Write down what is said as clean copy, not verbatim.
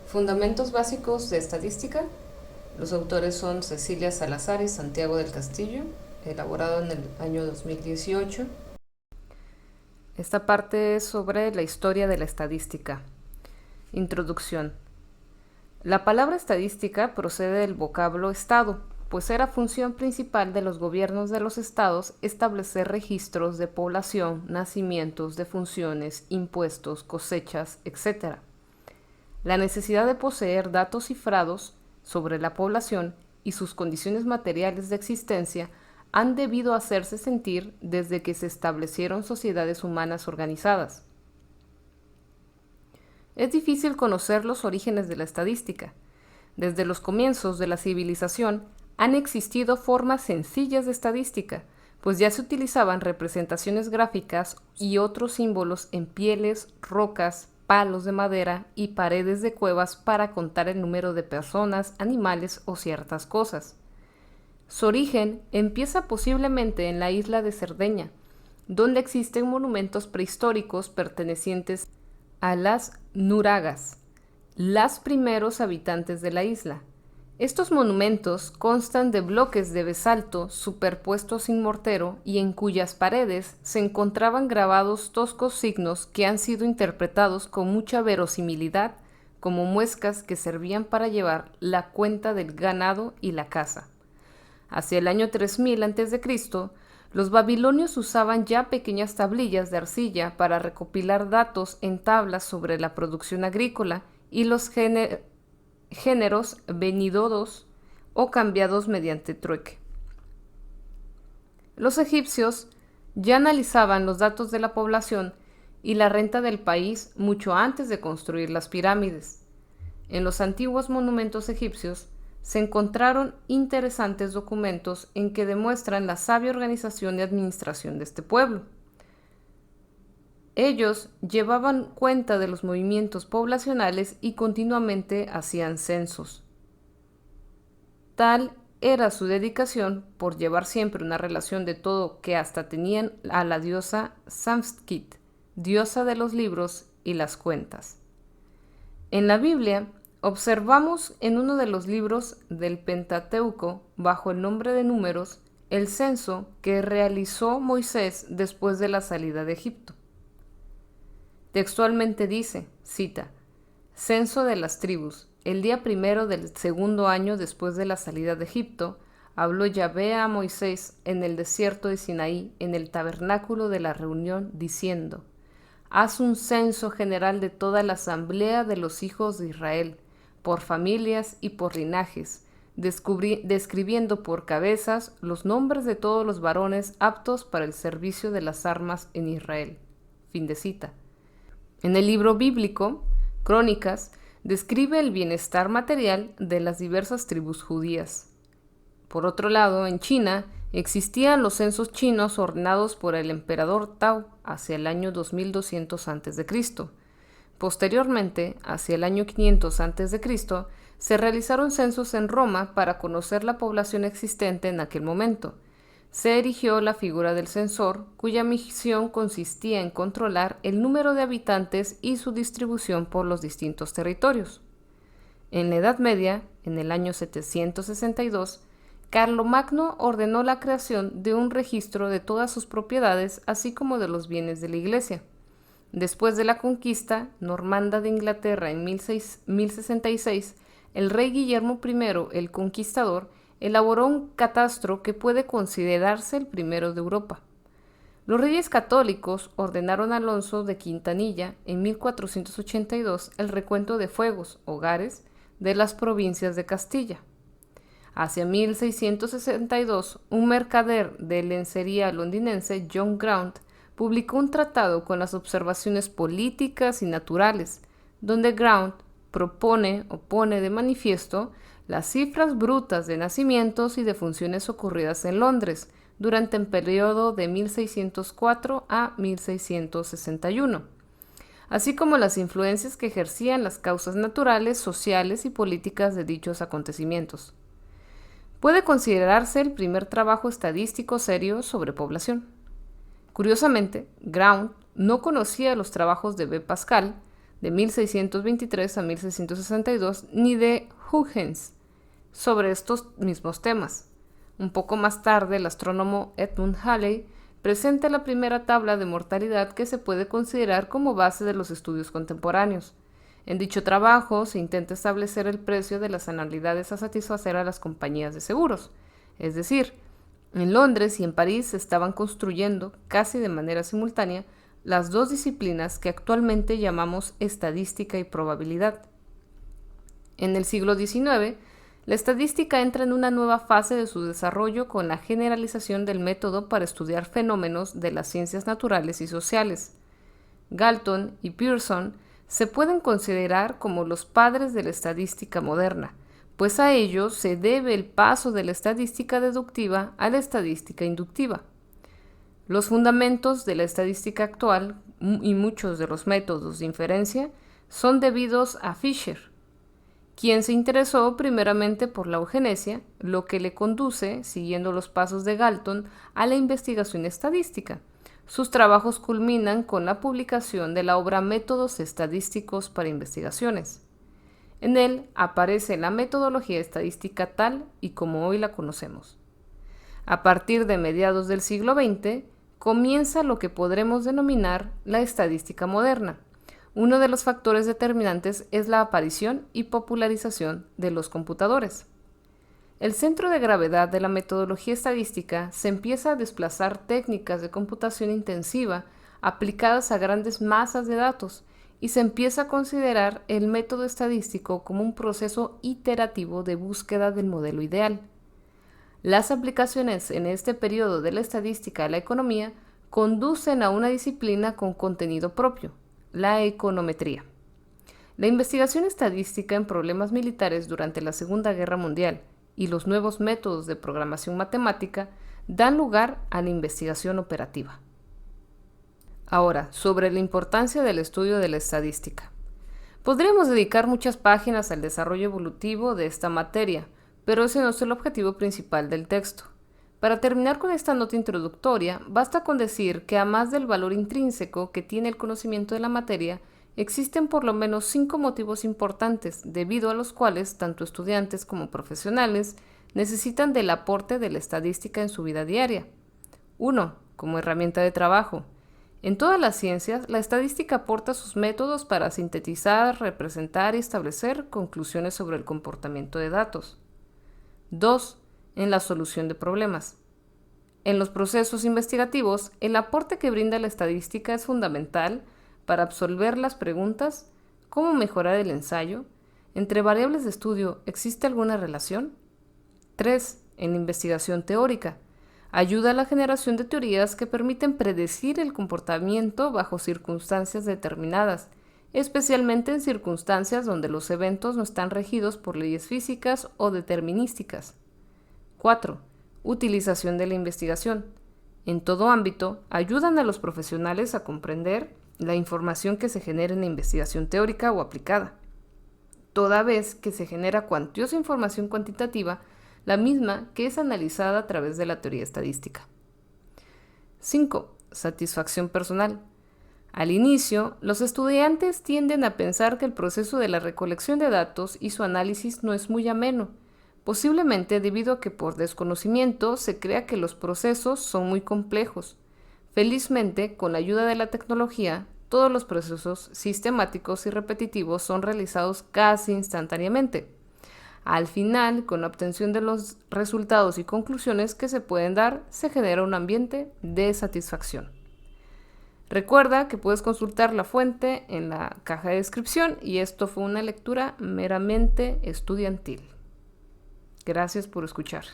Fundamentos básicos de estadística. Los autores son Cecilia Salazar y Santiago del Castillo, elaborado en el año 2018. Esta parte es sobre la historia de la estadística. Introducción. La palabra estadística procede del vocablo estado, pues era función principal de los gobiernos de los estados establecer registros de población, nacimientos, defunciones, impuestos, cosechas, etc. La necesidad de poseer datos cifrados sobre la población y sus condiciones materiales de existencia han debido hacerse sentir desde que se establecieron sociedades humanas organizadas. Es difícil conocer los orígenes de la estadística. Desde los comienzos de la civilización han existido formas sencillas de estadística, pues ya se utilizaban representaciones gráficas y otros símbolos en pieles, rocas, palos de madera y paredes de cuevas para contar el número de personas, animales o ciertas cosas. Su origen empieza posiblemente en la isla de Cerdeña, donde existen monumentos prehistóricos pertenecientes a las nuragas, las primeros habitantes de la isla. Estos monumentos constan de bloques de basalto superpuestos sin mortero y en cuyas paredes se encontraban grabados toscos signos que han sido interpretados con mucha verosimilidad como muescas que servían para llevar la cuenta del ganado y la caza. Hacia el año 3000 a.C., los babilonios usaban ya pequeñas tablillas de arcilla para recopilar datos en tablas sobre la producción agrícola y los géneros venidos o cambiados mediante trueque. Los egipcios ya analizaban los datos de la población y la renta del país mucho antes de construir las pirámides. En los antiguos monumentos egipcios se encontraron interesantes documentos en que demuestran la sabia organización y administración de este pueblo. Ellos llevaban cuenta de los movimientos poblacionales y continuamente hacían censos. Tal era su dedicación por llevar siempre una relación de todo que hasta tenían a la diosa Samskit, diosa de los libros y las cuentas. En la Biblia observamos en uno de los libros del Pentateuco, bajo el nombre de Números, el censo que realizó Moisés después de la salida de Egipto. Textualmente dice, cita, Censo de las tribus. El día primero del segundo año después de la salida de Egipto, habló Yahvé a Moisés en el desierto de Sinaí, en el tabernáculo de la reunión, diciendo, Haz un censo general de toda la asamblea de los hijos de Israel, por familias y por linajes, describiendo por cabezas los nombres de todos los varones aptos para el servicio de las armas en Israel. Fin de cita. En el libro bíblico, Crónicas, describe el bienestar material de las diversas tribus judías. Por otro lado, en China existían los censos chinos ordenados por el emperador Tao hacia el año 2200 a.C. Posteriormente, hacia el año 500 a.C., se realizaron censos en Roma para conocer la población existente en aquel momento. Se erigió la figura del censor, cuya misión consistía en controlar el número de habitantes y su distribución por los distintos territorios. En la Edad Media, en el año 762, Carlomagno ordenó la creación de un registro de todas sus propiedades, así como de los bienes de la Iglesia. Después de la conquista normanda de Inglaterra en 1066, el rey Guillermo I el Conquistador elaboró un catastro que puede considerarse el primero de Europa. Los reyes católicos ordenaron a Alonso de Quintanilla en 1482 el recuento de fuegos, hogares, de las provincias de Castilla. Hacia 1662, un mercader de lencería londinense, John Graunt, publicó un tratado con las observaciones políticas y naturales, donde Graunt propone o pone de manifiesto las cifras brutas de nacimientos y defunciones ocurridas en Londres durante el periodo de 1604 a 1661, así como las influencias que ejercían las causas naturales, sociales y políticas de dichos acontecimientos. Puede considerarse el primer trabajo estadístico serio sobre población. Curiosamente, Graunt no conocía los trabajos de B. Pascal, de 1623 a 1662, ni de Huygens, sobre estos mismos temas. Un poco más tarde, el astrónomo Edmund Halley presenta la primera tabla de mortalidad que se puede considerar como base de los estudios contemporáneos. En dicho trabajo se intenta establecer el precio de las anualidades a satisfacer a las compañías de seguros. Es decir, en Londres y en París se estaban construyendo, casi de manera simultánea, las dos disciplinas que actualmente llamamos estadística y probabilidad. En el siglo XIX, la estadística entra en una nueva fase de su desarrollo con la generalización del método para estudiar fenómenos de las ciencias naturales y sociales. Galton y Pearson se pueden considerar como los padres de la estadística moderna, pues a ellos se debe el paso de la estadística deductiva a la estadística inductiva. Los fundamentos de la estadística actual y muchos de los métodos de inferencia son debidos a Fisher, quien se interesó primeramente por la eugenesia, lo que le conduce, siguiendo los pasos de Galton, a la investigación estadística. Sus trabajos culminan con la publicación de la obra Métodos estadísticos para investigaciones. En él aparece la metodología estadística tal y como hoy la conocemos. A partir de mediados del siglo XX, comienza lo que podremos denominar la estadística moderna. Uno de los factores determinantes es la aparición y popularización de los computadores. El centro de gravedad de la metodología estadística se empieza a desplazar técnicas de computación intensiva aplicadas a grandes masas de datos y se empieza a considerar el método estadístico como un proceso iterativo de búsqueda del modelo ideal. Las aplicaciones en este periodo de la estadística a la economía conducen a una disciplina con contenido propio, la econometría. La investigación estadística en problemas militares durante la Segunda Guerra Mundial y los nuevos métodos de programación matemática dan lugar a la investigación operativa. Ahora, sobre la importancia del estudio de la estadística. Podríamos dedicar muchas páginas al desarrollo evolutivo de esta materia, pero ese no es el objetivo principal del texto. Para terminar con esta nota introductoria, basta con decir que a más del valor intrínseco que tiene el conocimiento de la materia, existen por lo menos 5 motivos importantes, debido a los cuales tanto estudiantes como profesionales necesitan del aporte de la estadística en su vida diaria. 1. Como herramienta de trabajo. En todas las ciencias, la estadística aporta sus métodos para sintetizar, representar y establecer conclusiones sobre el comportamiento de datos. 2. En la solución de problemas. En los procesos investigativos, el aporte que brinda la estadística es fundamental para absolver las preguntas: ¿cómo mejorar el ensayo? ¿Entre variables de estudio existe alguna relación? 3. En la investigación teórica. Ayuda a la generación de teorías que permiten predecir el comportamiento bajo circunstancias determinadas, especialmente en circunstancias donde los eventos no están regidos por leyes físicas o determinísticas. 4. Utilización de la investigación. En todo ámbito, ayudan a los profesionales a comprender la información que se genera en la investigación teórica o aplicada, toda vez que se genera cuantiosa información cuantitativa, la misma que es analizada a través de la teoría estadística. 5. Satisfacción personal. Al inicio, los estudiantes tienden a pensar que el proceso de la recolección de datos y su análisis no es muy ameno, posiblemente debido a que por desconocimiento se crea que los procesos son muy complejos. Felizmente, con la ayuda de la tecnología, todos los procesos sistemáticos y repetitivos son realizados casi instantáneamente. Al final, con la obtención de los resultados y conclusiones que se pueden dar, se genera un ambiente de satisfacción. Recuerda que puedes consultar la fuente en la caja de descripción y esto fue una lectura meramente estudiantil. Gracias por escuchar.